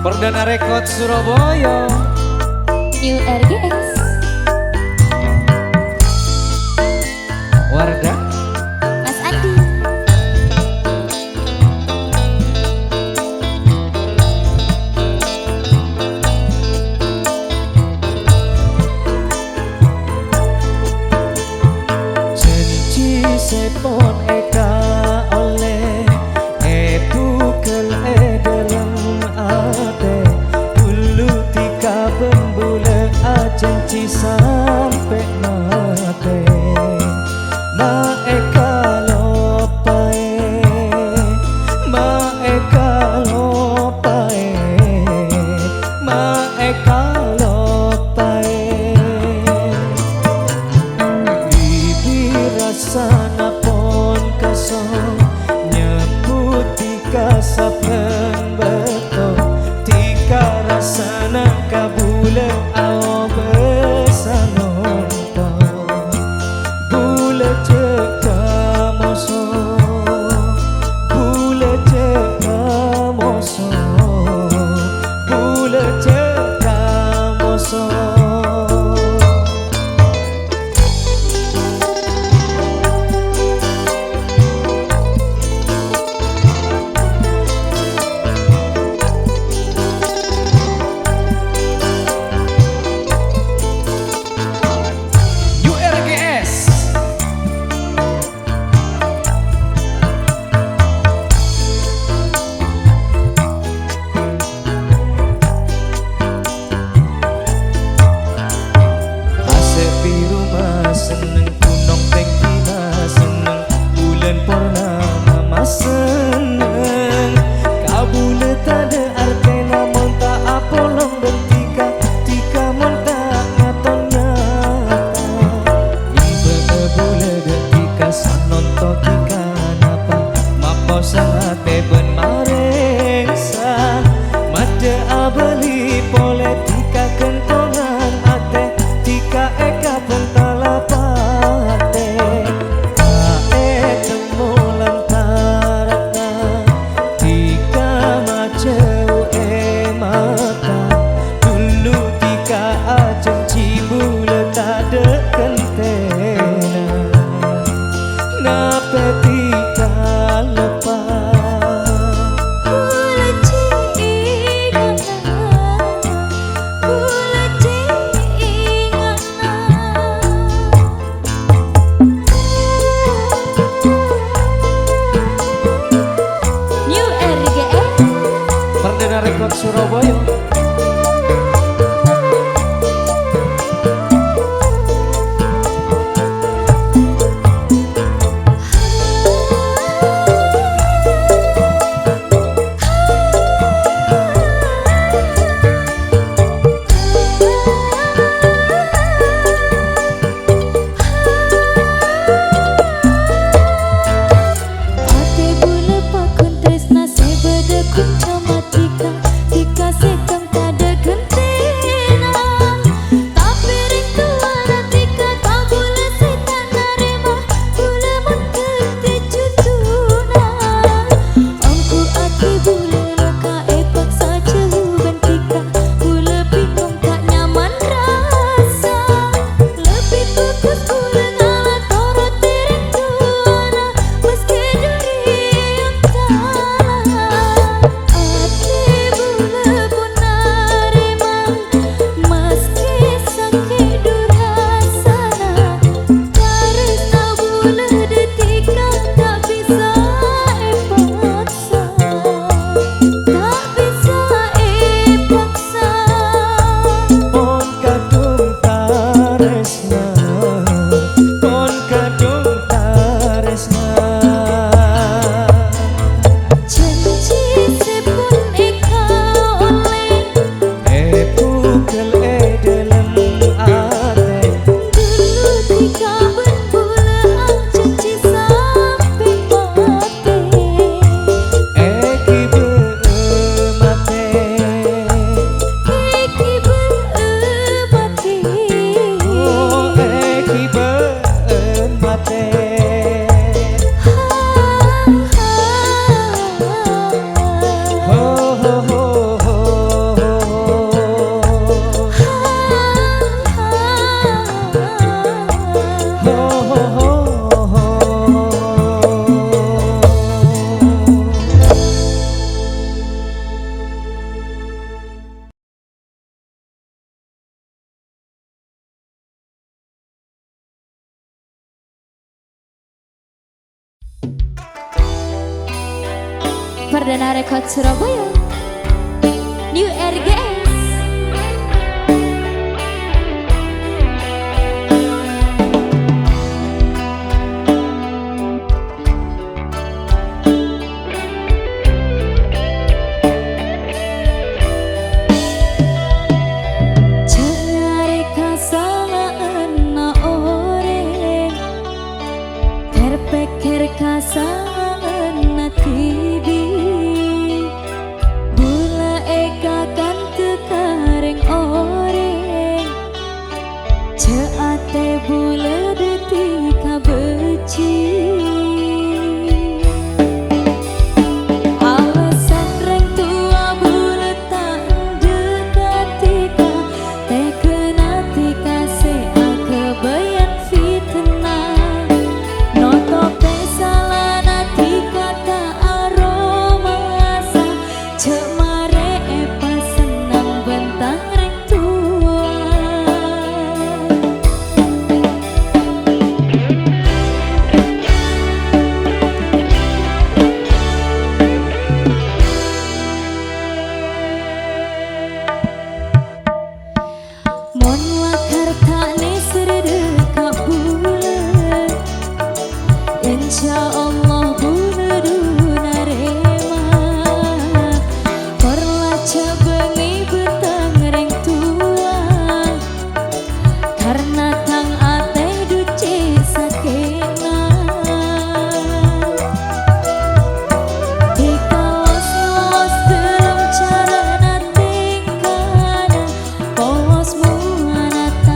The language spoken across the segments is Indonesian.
Perdana Rekod Surabaya, New RGS, Wardah, Mas Adi. janji sepon eka oleh bukel dalam ade dulu tika bembule janji sampai mate ma eka lopae ma eka lopae ma eka lopae rasana pon kasong nyebut tika saben beto tika rasana kabule ao besanonto bule ceka moso bule ceka moso bule ceka moso. Seneng kunong tengkina seneng bulan purnama mas seneng kabule tade arte namun tak apolong bertika tika monta ngaton nyata ibe bule detika sanonto tika napa mapo sangate ben maresa made abeli politika kentongan ate tika eka pentala Perdana Rekod Surabaya. Perdana Record Surabaya, New RGS. Cari kasamaan na ore, terpikir kasamaan na tibi. Bula eka kan tekaring oreng, ceate bula detika beci. Alasan reng tua bula tak dekatika, tekena tika se kebayan fitnah. Noto pesalana tika ta aroma asa, cemare epa senang bentang reng tua. Mon wakar tane serdeka bulan, insya Allah bulan rema. Perlaca bengi betang reng tua, karena tang ate duce sakena. Dikawas-kawas dalam cara natingkana, polos muanata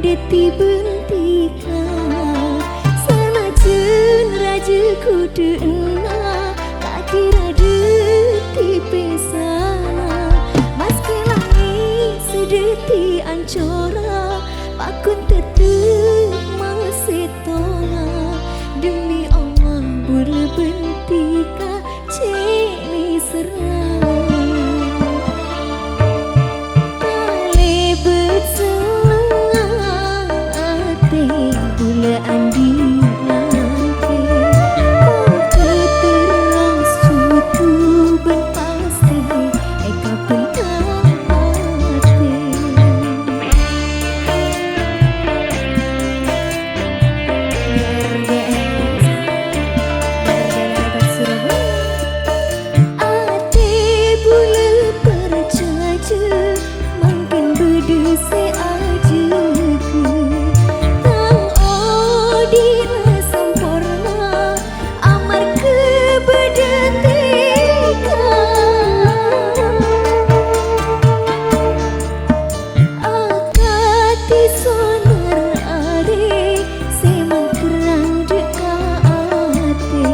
deti bentika sanajan raja kudu enak tak kira deti pesana maski langit sedeti ancora pakun tetep masih tolak demi Allah bule bentika ceni serang alebet senang ate bule andi nanti mau keterang suatu ben pasti eka pentang ate ate bule percaja makin berdese aja tang odina sempurna amar kebedetika akati sonar are semang kerang deka ate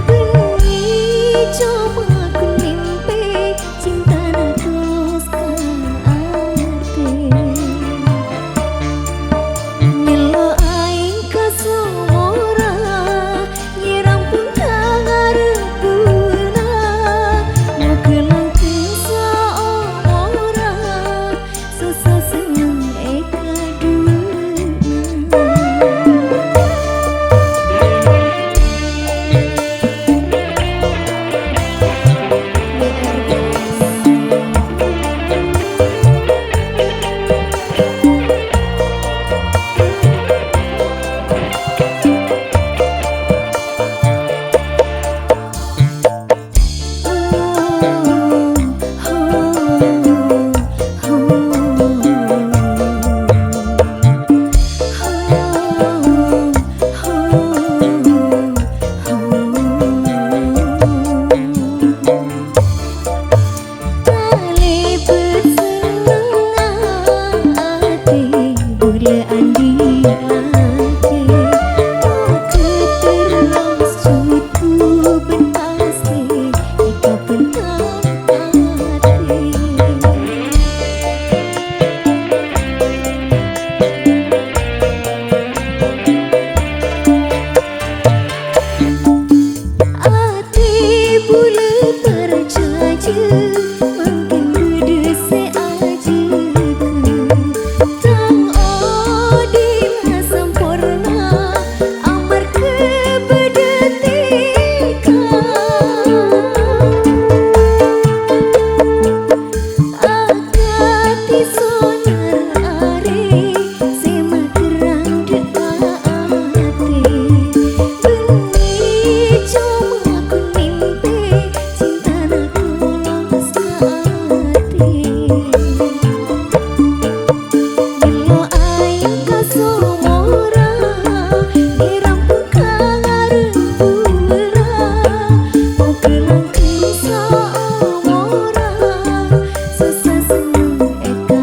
bengi coba aku mimpi cinta na tulus ka ate milo aing ka sumora nyiram pun tangarebuna mau kelangkeun saomora susah senang eka alebet senang ate bule andi ate mau keterang suatu ben pasti eka pentang ate ate bule percaja makin berdese aja tang odina sempurna amar kebedetika akati sonar are sema kerang deka ate bengi cuma aku mimpi cinta na tulus ka ate milo aing ka sumora dirampung ka ngarebura mau kelangkeun saomora susah senang eka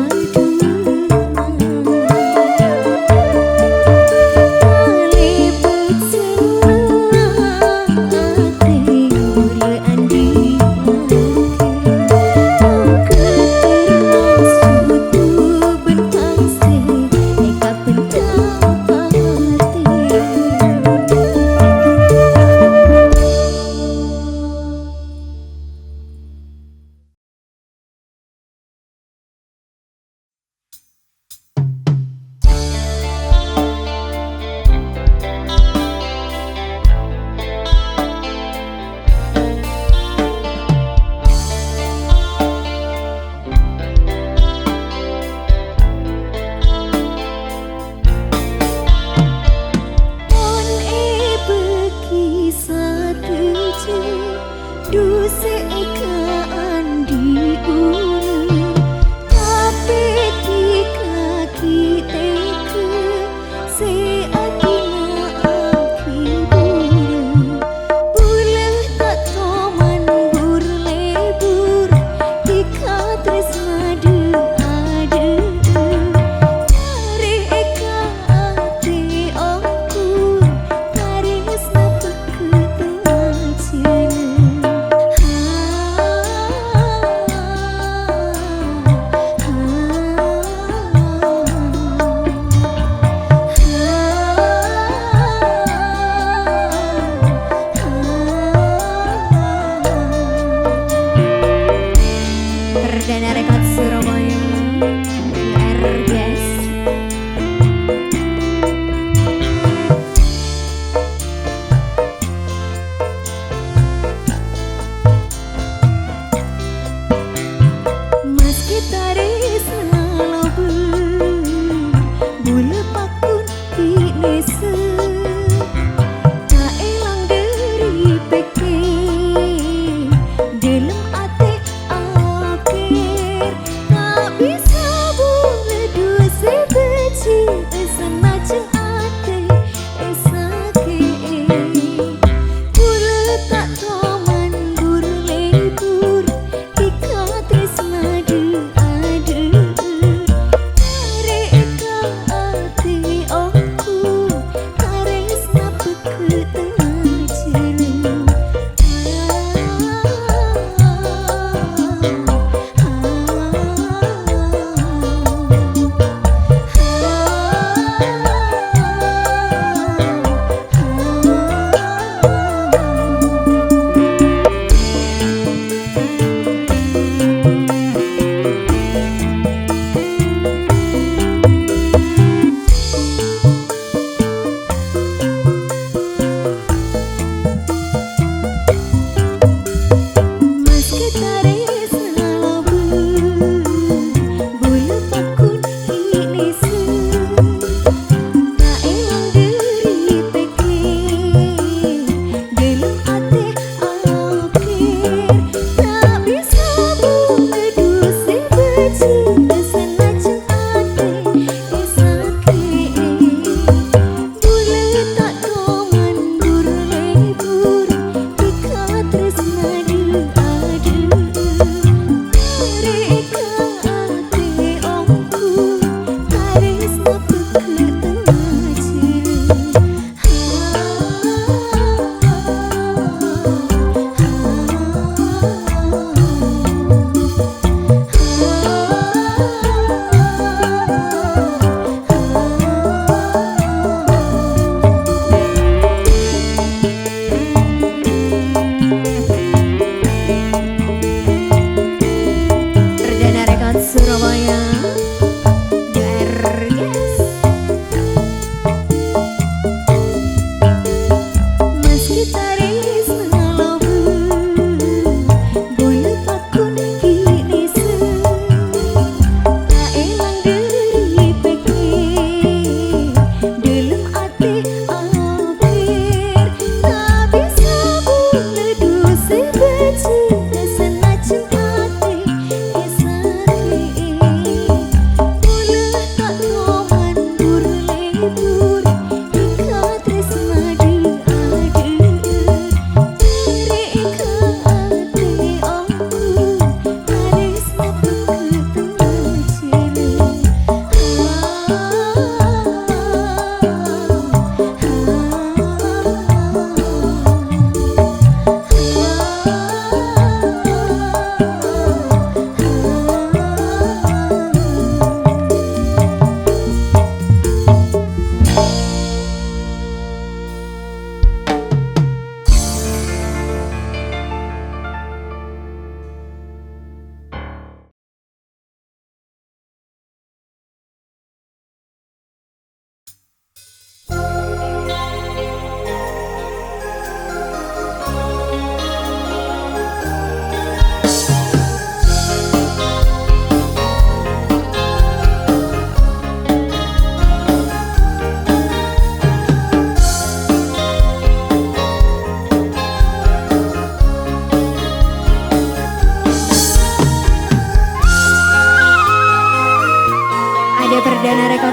alebet senang ate bule andi nanti mau keterang suatu ben pasti eka pentang ate on beki sateje duse eka andi ure tapi tika kiteke se atina aki bure tak toman bur lebur tika tresna de ade cari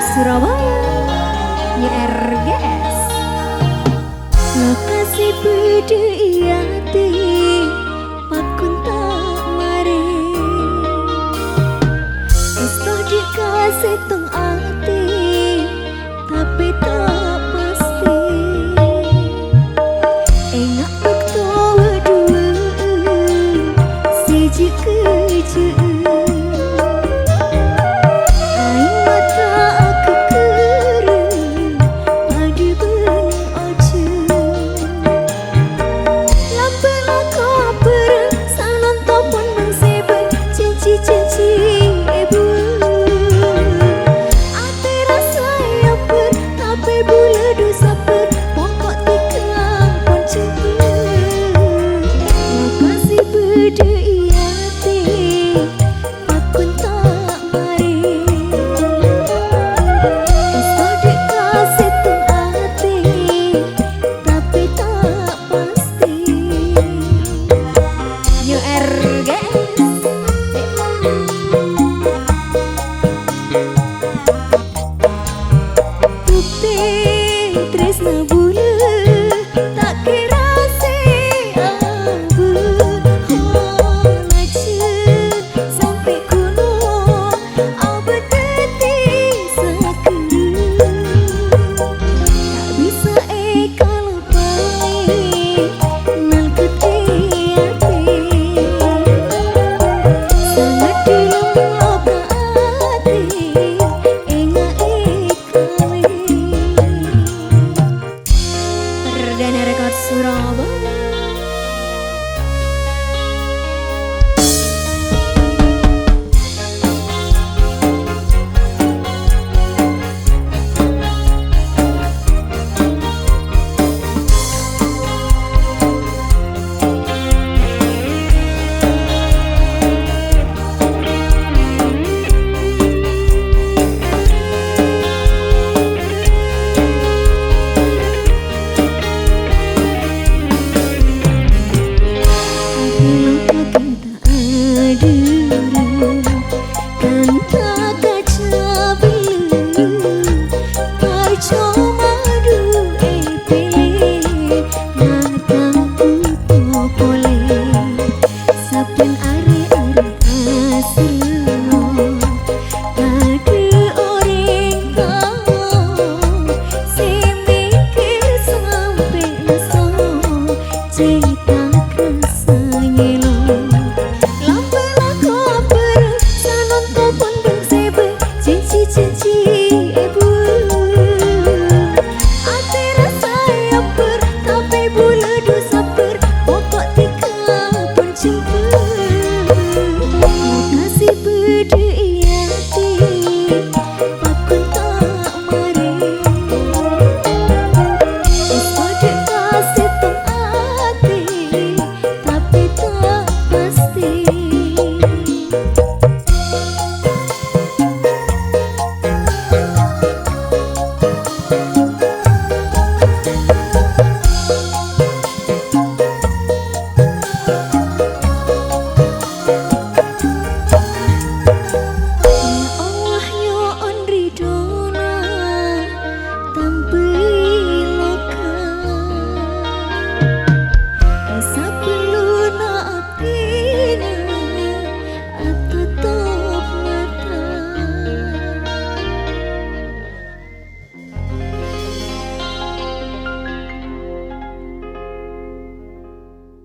Surabaya YRGS lokasi beda iati pakun tak mare Isto dikasih tung ati tapi tak pasti Engak waktu berdua siji kerja Tresna